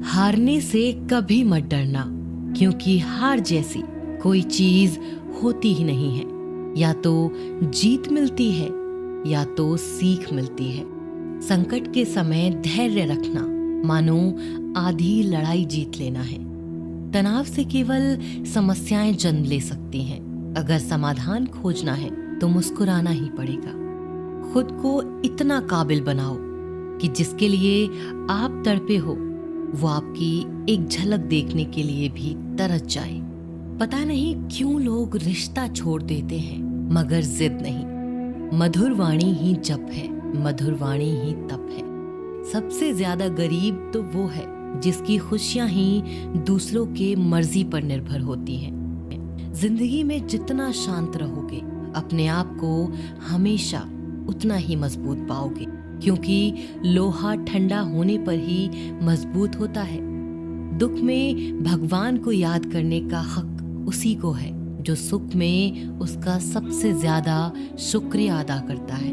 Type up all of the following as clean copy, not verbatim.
हारने से कभी मत डरना, क्योंकि हार जैसी कोई चीज होती ही नहीं है। या तो जीत मिलती है या तो सीख मिलती है। संकट के समय धैर्य रखना मानो आधी लड़ाई जीत लेना है। तनाव से केवल समस्याएं जन्म ले सकती हैं। अगर समाधान खोजना है तो मुस्कुराना ही पड़ेगा। खुद को इतना काबिल बनाओ कि जिसके लिए आप तड़पे हो वो आपकी एक झलक देखने के लिए भी तरस जाए। पता नहीं क्यों लोग रिश्ता छोड़ देते हैं, मगर जिद नहीं। मधुर वाणी ही जप है, मधुर वाणी ही तप है। सबसे ज्यादा गरीब तो वो है जिसकी खुशियां ही दूसरों के मर्जी पर निर्भर होती हैं। जिंदगी में जितना शांत रहोगे, अपने आप को हमेशा उतना ही मजबूत पाओगे, क्योंकि लोहा ठंडा होने पर ही मजबूत होता है। दुख में भगवान को याद करने का हक उसी को है जो सुख में उसका सबसे ज्यादा शुक्रिया अदा करता है।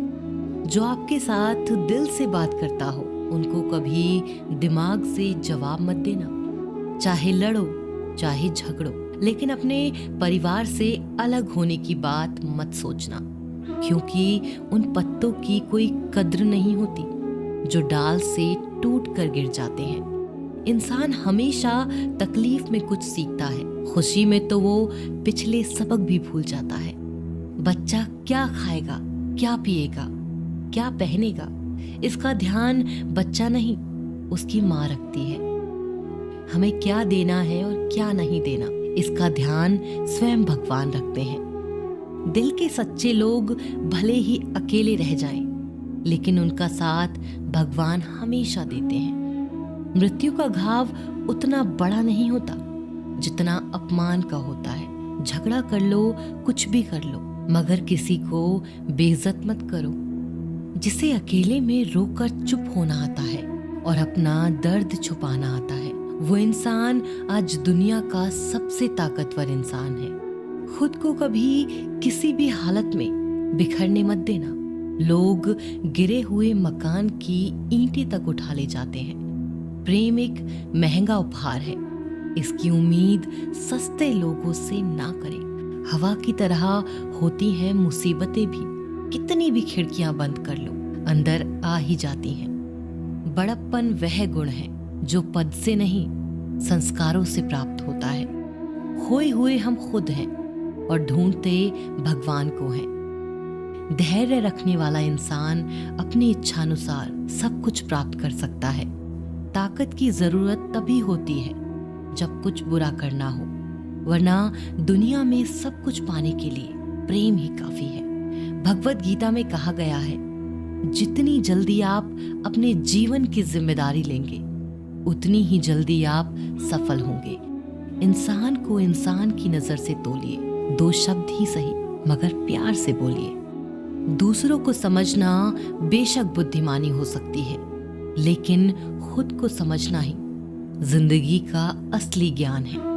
जो आपके साथ दिल से बात करता हो उनको कभी दिमाग से जवाब मत देना। चाहे लड़ो चाहे झगड़ो, लेकिन अपने परिवार से अलग होने की बात मत सोचना, क्योंकि उन पत्तों की कोई कद्र नहीं होती जो डाल से टूट कर गिर जाते हैं। इंसान हमेशा तकलीफ में कुछ सीखता है, खुशी में तो वो पिछले सबक भी भूल जाता है। बच्चा क्या खाएगा, क्या पिएगा, क्या पहनेगा, इसका ध्यान बच्चा नहीं उसकी माँ रखती है। हमें क्या देना है और क्या नहीं देना, इसका ध्यान स्वयं भगवान रखते हैं। दिल के सच्चे लोग भले ही अकेले रह जाएं, लेकिन उनका साथ भगवान हमेशा देते हैं। मृत्यु का घाव उतना बड़ा नहीं होता जितना अपमान का होता है। झगड़ा कर लो, कुछ भी कर लो, मगर किसी को बेइज्जत मत करो। जिसे अकेले में रोकर चुप होना आता है और अपना दर्द छुपाना आता है, वो इंसान आज दुनिया का सबसे ताकतवर इंसान है। खुद को कभी किसी भी हालत में बिखरने मत देना। लोग गिरे हुए मकान की ईंटें तक उठा ले जाते हैं। प्रेम एक महंगा उपहार है, इसकी उम्मीद सस्ते लोगों से ना करें। हवा की तरह होती हैं मुसीबतें भी, कितनी भी खिड़कियां बंद कर लो अंदर आ ही जाती हैं। बड़प्पन वह गुण है जो पद से नहीं संस्कारों से प्राप्त होता है। खोए हुए हम खुद हैं और ढूंढते भगवान को हैं। धैर्य रखने वाला इंसान अपनी इच्छानुसार सब कुछ प्राप्त कर सकता है। ताकत की जरूरत तभी होती है जब कुछ बुरा करना हो, वरना दुनिया में सब कुछ पाने के लिए प्रेम ही काफी है। भगवत गीता में कहा गया है, जितनी जल्दी आप अपने जीवन की जिम्मेदारी लेंगे उतनी ही जल्दी आप सफल होंगे। इंसान को इंसान की नजर से तोलिए, 2 शब्द ही सही मगर प्यार से बोलिए। दूसरों को समझना बेशक बुद्धिमानी हो सकती है, लेकिन खुद को समझना ही जिंदगी का असली ज्ञान है।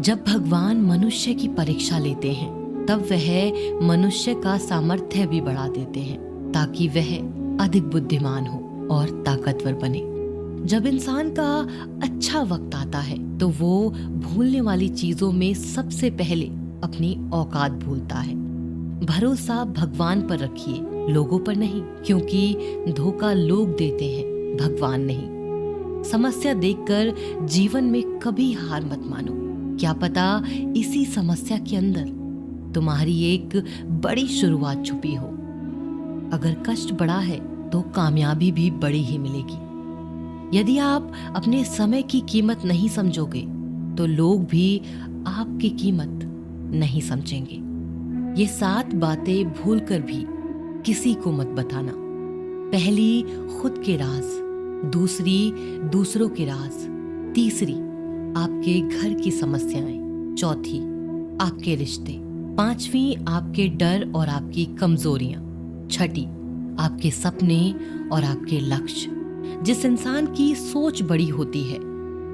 जब भगवान मनुष्य की परीक्षा लेते हैं तब वह मनुष्य का सामर्थ्य भी बढ़ा देते हैं, ताकि वह अधिक बुद्धिमान हो और ताकतवर बने। जब इंसान का अच्छा वक्त आता है तो वो भूलने वाली चीजों में सबसे पहले अपनी औकात भूलता है। भरोसा भगवान पर रखिए, लोगों पर नहीं, क्योंकि धोखा लोग देते हैं, भगवान नहीं। समस्या देखकर जीवन में कभी हार मत मानो। क्या पता इसी समस्या के अंदर तुम्हारी एक बड़ी शुरुआत छुपी हो। अगर कष्ट बड़ा है तो कामयाबी भी बड़ी ही मिलेगी। यदि आप अपने समय की कीमत नहीं समझोगे तो लोग भी आपकी कीमत नहीं समझेंगे। ये 7 बातें भूलकर भी किसी को मत बताना। पहली, खुद के राज। दूसरी, दूसरों के राज। तीसरी, आपके घर की समस्याएं। चौथी, आपके रिश्ते। 5वीं, आपके डर और आपकी कमजोरियां। 6ठी, आपके सपने और आपके लक्ष्य। जिस इंसान की सोच बड़ी होती है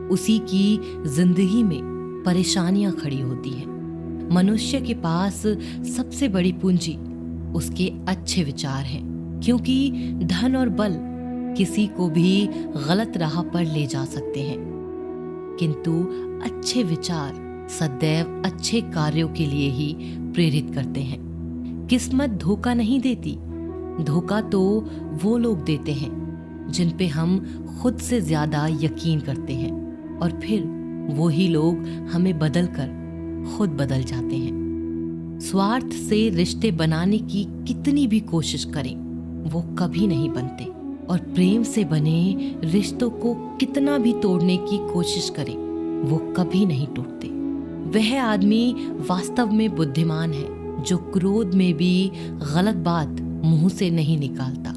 उसी की जिंदगी में परेशानियां खड़ी होती हैं। मनुष्य के पास सबसे बड़ी पूंजी उसके अच्छे विचार हैं, क्योंकि धन और बल किसी को भी गलत राह पर ले जा सकते हैं, किंतु अच्छे विचार सदैव अच्छे कार्यों के लिए ही प्रेरित करते हैं। किस्मत धोखा नहीं देती, धोखा तो वो लोग देते हैं जिन पे हम खुद से ज्यादा यकीन करते हैं, और फिर वो ही लोग हमें बदल कर खुद बदल जाते हैं। स्वार्थ से रिश्ते बनाने की कितनी भी कोशिश करें वो कभी नहीं बनते, और प्रेम से बने रिश्तों को कितना भी तोड़ने की कोशिश करें वो कभी नहीं टूटते। वह आदमी वास्तव में बुद्धिमान है जो क्रोध में भी गलत बात मुंह से नहीं निकालता।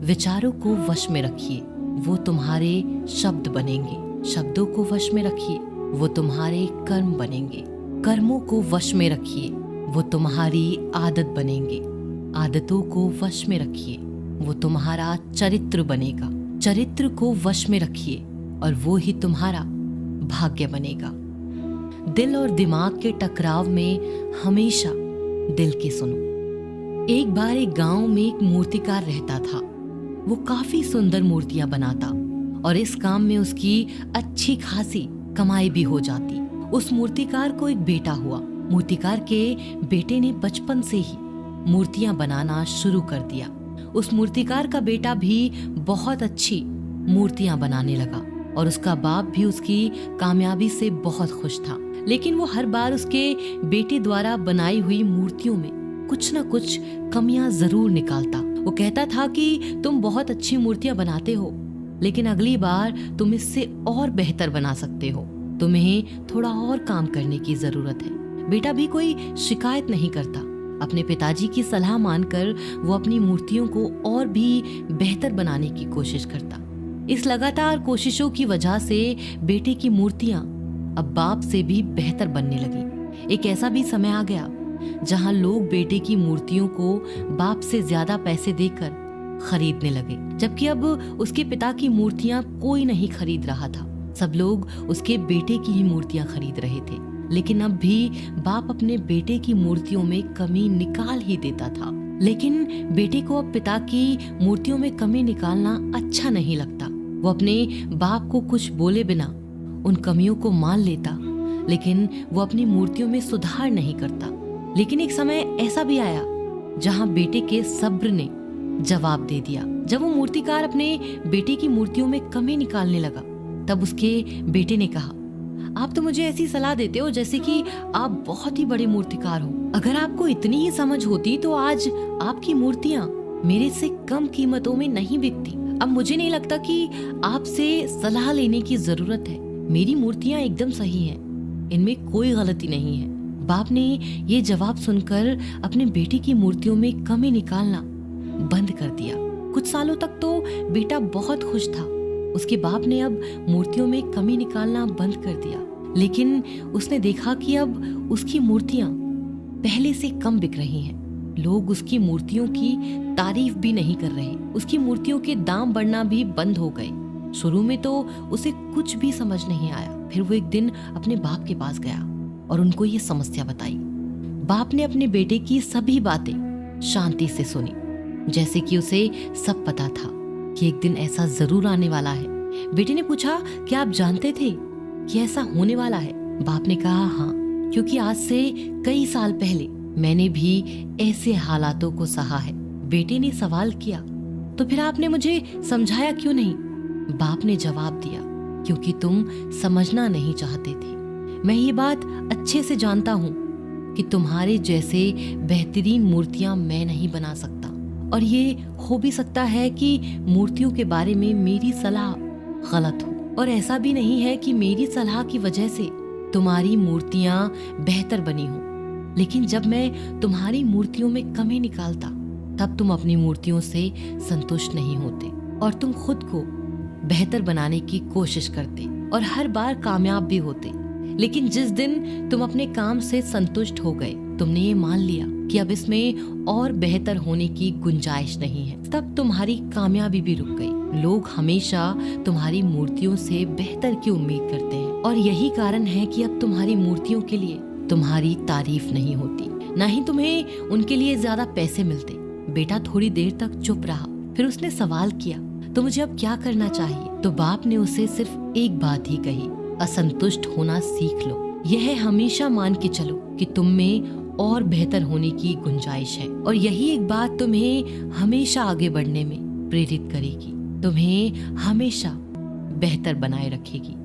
विचारों को वश में रखिए, वो तुम्हारे शब्द बनेंगे। शब्दों को वश में रखिए, वो तुम्हारे कर्म बनेंगे। कर्मों को वश में रखिए, वो तुम्हारी आदत बनेंगे। आदतों को वश में रखिए, वो तुम्हारा चरित्र बनेगा। चरित्र को वश में रखिए और वो ही तुम्हारा भाग्य बनेगा। दिल और दिमाग के टकराव में हमेशा दिल की सुनो। एक बार एक गांव में एक मूर्तिकार रहता था। वो काफी सुंदर मूर्तियां बनाता और इस काम में उसकी अच्छी खासी कमाई भी हो जाती। उस मूर्तिकार को एक बेटा हुआ। मूर्तिकार के बेटे ने बचपन से ही मूर्तियां बनाना शुरू कर दिया। उस मूर्तिकार का बेटा भी बहुत अच्छी मूर्तियां बनाने लगा और उसका बाप भी उसकी कामयाबी से बहुत खुश था। लेकिन वो हर बार उसके बेटे द्वारा बनाई हुई मूर्तियों में कुछ न कुछ कमियां जरूर निकालता। वो कहता था कि तुम बहुत अच्छी मूर्तियां बनाते हो, लेकिन अगली बार तुम इससे और बेहतर बना सकते हो। तुम्हें थोड़ा और काम करने की जरूरत है। बेटा भी कोई शिकायत नहीं करता। अपने पिताजी की सलाह मानकर वो अपनी मूर्तियों को और भी बेहतर बनाने की कोशिश करता। इस लगातार कोशिशों की वजह से बेटे की मूर्तियां अब बाप से भी बेहतर बनने लगी। एक ऐसा भी समय आ गया जहां लोग बेटे की मूर्तियों को बाप से ज्यादा पैसे देकर खरीदने लगे, जबकि अब उसके पिता की मूर्तियां कोई नहीं खरीद रहा था। सब लोग उसके बेटे की ही मूर्तियां खरीद रहे थे। लेकिन अब भी बाप अपने बेटे की मूर्तियों में कमी निकाल ही देता था। लेकिन बेटे को अब पिता की मूर्तियों में कमी निकालना अच्छा नहीं लगता। वो अपने बाप को कुछ बोले बिना उन कमियों को मान लेता, लेकिन वो अपनी मूर्तियों में सुधार नहीं करता। लेकिन एक समय ऐसा भी आया जहां बेटे के सब्र ने जवाब दे दिया। जब वो मूर्तिकार अपने बेटे की मूर्तियों में कमी निकालने लगा, तब उसके बेटे ने कहा, आप तो मुझे ऐसी सलाह देते हो जैसे कि आप बहुत ही बड़े मूर्तिकार हो। अगर आपको इतनी ही समझ होती तो आज आपकी मूर्तियां मेरे से कम कीमतों में नहीं बिकती। अब मुझे नहीं लगता कि आपसे सलाह लेने की जरूरत है। मेरी मूर्तियां एकदम सही हैं, इनमें कोई गलती नहीं है। बाप ने ये जवाब सुनकर अपने बेटे की मूर्तियों में कमी निकालना बंद कर दिया। कुछ सालों तक तो बेटा बहुत खुश था। उसके बाप ने अब मूर्तियों में कमी निकालना बंद कर दिया, लेकिन उसने देखा कि अब उसकी मूर्तियां पहले से कम बिक रही हैं। लोग उसकी मूर्तियों की तारीफ भी नहीं कर रहे। उसकी मूर्तियों के दाम बढ़ना भी बंद हो गए। शुरू में तो उसे कुछ भी समझ नहीं आया। फिर वो एक दिन अपने बाप के पास गया और उनको ये समस्या बताई। बाप ने अपने बेटे की सभी बातें शांति से सुनी, जैसे कि उसे सब पता था कि एक दिन ऐसा जरूर आने वाला है। बेटे ने पूछा, क्या आप जानते थे कि ऐसा होने वाला है? बाप ने कहा, हाँ, क्योंकि आज से कई साल पहले मैंने भी ऐसे हालातों को सहा है। बेटे ने सवाल किया, तो फिर आपने मुझे समझाया क्यों नहीं? बाप ने जवाब दिया, क्योंकि तुम समझना नहीं चाहते थे। मैं ये बात अच्छे से जानता हूँ कि तुम्हारे जैसे बेहतरीन मूर्तियां मैं नहीं बना सकता, और ये हो भी सकता है कि मूर्तियों के बारे में मेरी सलाह गलत हो, और ऐसा भी नहीं है कि मेरी सलाह की वजह से तुम्हारी मूर्तियां बेहतर बनी हो। लेकिन जब मैं तुम्हारी मूर्तियों में कमी निकालता, तब तुम अपनी मूर्तियों से संतुष्ट नहीं होते और तुम खुद को बेहतर बनाने की कोशिश करते और हर बार कामयाब भी होते। लेकिन जिस दिन तुम अपने काम से संतुष्ट हो गए, तुमने ये मान लिया कि अब इसमें और बेहतर होने की गुंजाइश नहीं है, तब तुम्हारी कामयाबी भी रुक गई। लोग हमेशा तुम्हारी मूर्तियों से बेहतर की उम्मीद करते हैं, और यही कारण है कि अब तुम्हारी मूर्तियों के लिए तुम्हारी तारीफ नहीं होती, ना ही तुम्हें उनके लिए ज्यादा पैसे मिलते। बेटा थोड़ी देर तक चुप रहा, फिर उसने सवाल किया, तो मुझे अब क्या करना चाहिए? तो बाप ने उसे सिर्फ एक बात ही कही, असंतुष्ट होना सीख लो। यह हमेशा मान के चलो कि तुम में और बेहतर होने की गुंजाइश है, और यही एक बात तुम्हें हमेशा आगे बढ़ने में प्रेरित करेगी, तुम्हें हमेशा बेहतर बनाए रखेगी।